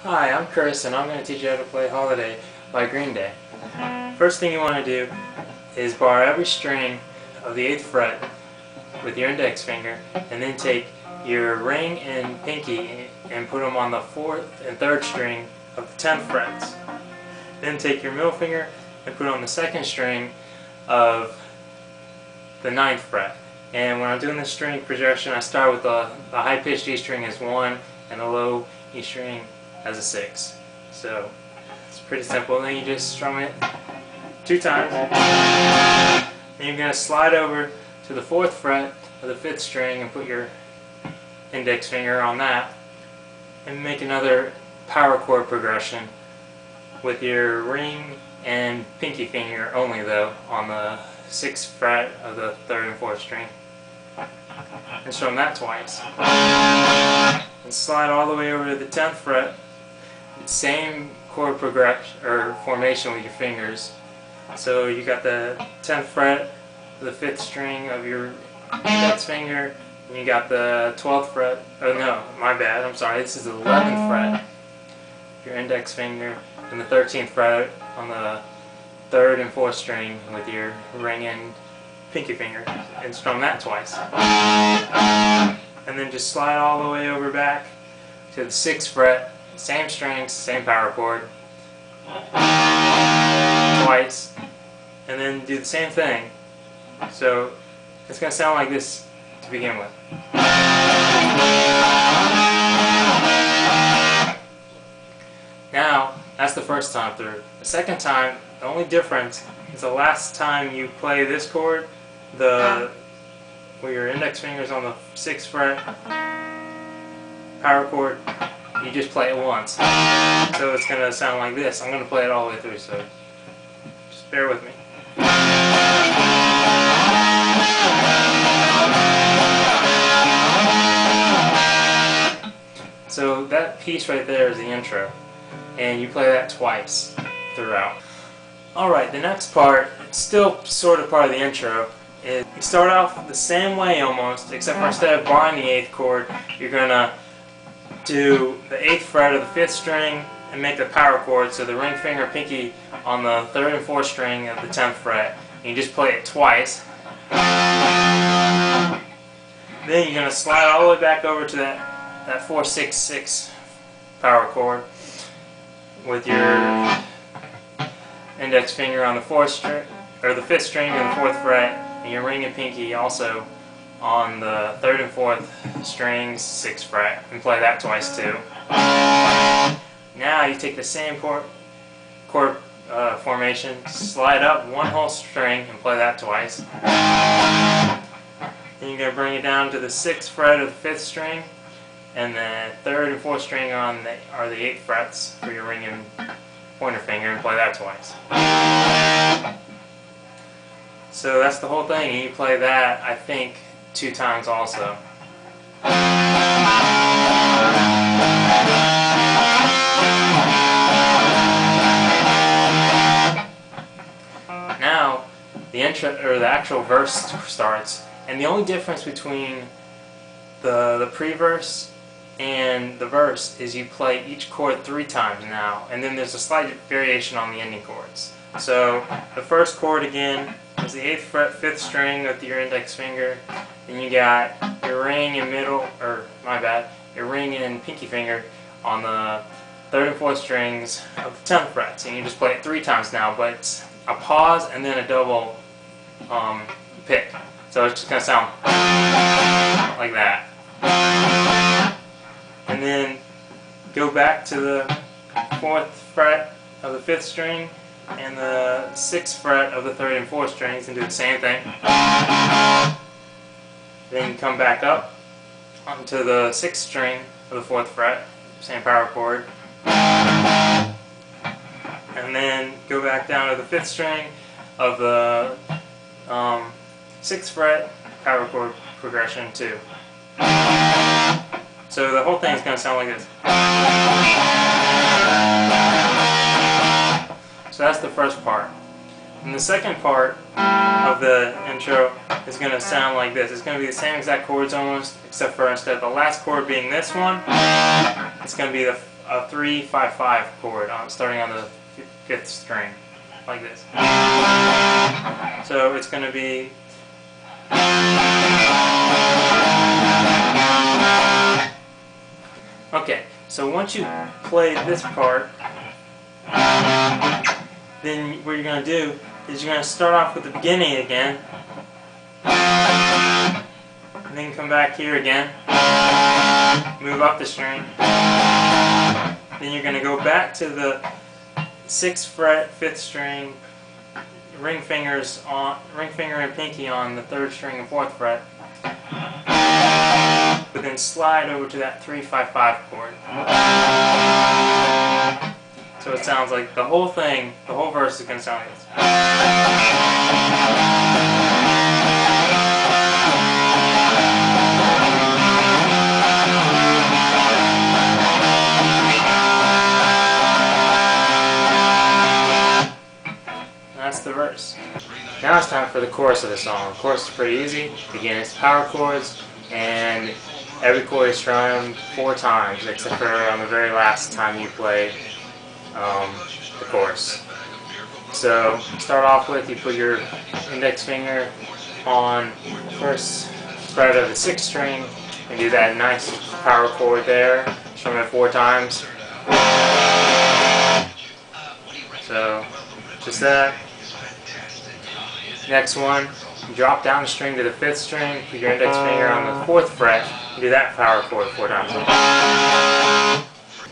Hi, I'm Chris and I'm going to teach you how to play Holiday by Green Day. First thing you want to do is bar every string of the 8th fret with your index finger and then take your ring and pinky and put them on the 4th and 3rd string of the 10th frets. Then take your middle finger and put it on the 2nd string of the 9th fret. And when I'm doing this string progression, I start with the high-pitched E string as 1 and a low E string as a 6. So it's pretty simple. Then you just strum it 2 times. Then you're going to slide over to the 4th fret of the 5th string and put your index finger on that and make another power chord progression with your ring and pinky finger only, though, on the 6th fret of the 3rd and 4th string, and strum that twice. And slide all the way over to the 10th fret, same chord progression or formation with your fingers. So you got the 10th fret, the 5th string of your index finger, and you got the 12th fret. Oh no, my bad. I'm sorry. This is the 11th fret. Your index finger, and the 13th fret on the 3rd and 4th string with your ring and pinky finger, and strum that twice. And then just slide all the way over back to the 6th fret, same strings, same power chord, twice, and then do the same thing. So it's going to sound like this to begin with. Now, that's the first time through. The second time, the only difference is the last time you play this chord, where your index finger's on the 6th fret, power chord, you just play it once. So it's going to sound like this. I'm going to play it all the way through, so just bear with me. So that piece right there is the intro, and you play that twice throughout. Alright, the next part, still sort of part of the intro, is you start off the same way almost, except for instead of barring the 8th chord, you're going to do the 8th fret of the 5th string and make the power chord, so the ring finger pinky on the 3rd and 4th string of the 10th fret, and you just play it twice. Then you're going to slide all the way back over to that 4-6-6 power chord with your index finger on the 4th string, or the 5th string of the 4th fret, and your ring and pinky also on the 3rd and 4th strings, 6th fret, and play that twice too. Now you take the same chord formation, slide up one whole string and play that twice. Then you're going to bring it down to the 6th fret of the 5th string, and the 3rd and 4th string are the 8th frets for your ring and pointer finger, and play that twice. So that's the whole thing, and you play that, I think, 2 times also. Now the intro, or the actual verse, starts, and the only difference between the pre-verse and the verse is you play each chord 3 times now, and then there's a slight variation on the ending chords. So the first chord again is the 8th fret, 5th string with your index finger. Then you got your ring and your ring and pinky finger on the 3rd and 4th strings of the 10th frets, and you just play it 3 times now, but it's a pause and then a double pick. So it's just going to sound like that. And then go back to the 4th fret of the 5th string and the 6th fret of the 3rd and 4th strings and do the same thing. Then come back up onto the 6th string of the 4th fret, same power chord. And then go back down to the 5th string of the 6th fret, power chord progression too. So the whole thing is going to sound like this. So that's the first part. And the second part of the intro is going to sound like this. It's going to be the same exact chords almost, except for instead of the last chord being this one, it's going to be the a 3-5-5 chord starting on the 5th string, like this. So it's going to be okay. So once you play this part, then what you're going to do is you're going to start off with the beginning again, and then come back here again, move up the string, then you're going to go back to the 6th fret, 5th string, ring finger and pinky on the 3rd string and 4th fret, but then slide over to that 3-5-5 chord. So it sounds like the whole thing, the whole verse is going to sound like this. That's the verse. Now it's time for the chorus of the song. The chorus is pretty easy. Again, it's power chords, and every chord is strummed 4 times, except for on the very last time you play the chorus. So start off with, you put your index finger on the 1st fret of the 6th string and do that nice power chord there, strum it 4 times. So just that. Next one, you drop down the string to the 5th string, put your index finger on the 4th fret, and do that power chord 4 times.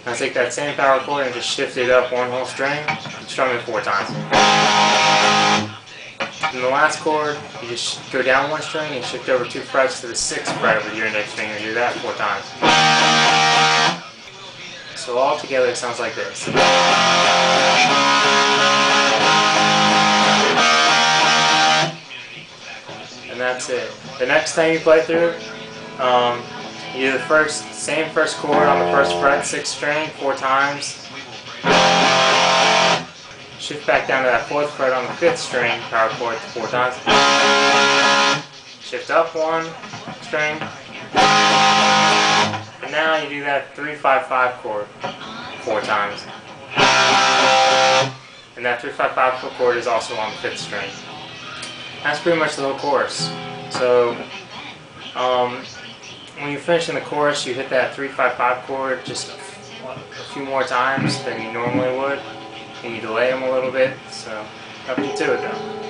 Now take that same power chord and just shift it up 1 whole string, and strum it 4 times. In the last chord, you just go down 1 string and shift over 2 frets to the 6th fret with your index finger, and do that 4 times. So all together it sounds like this. And that's it. The next time you play through, you do the same first chord on the 1st fret, 6th string, 4 times. Shift back down to that 4th fret on the 5th string, power chord 4 times. Shift up 1 string. And now you do that 3-5-5 chord 4 times. And that 3-5-5 chord is also on the 5th string. That's pretty much the whole chorus. So when you're finishing the chorus, you hit that 3-5-5 chord just a few more times than you normally would, and you delay them a little bit. So up to it though.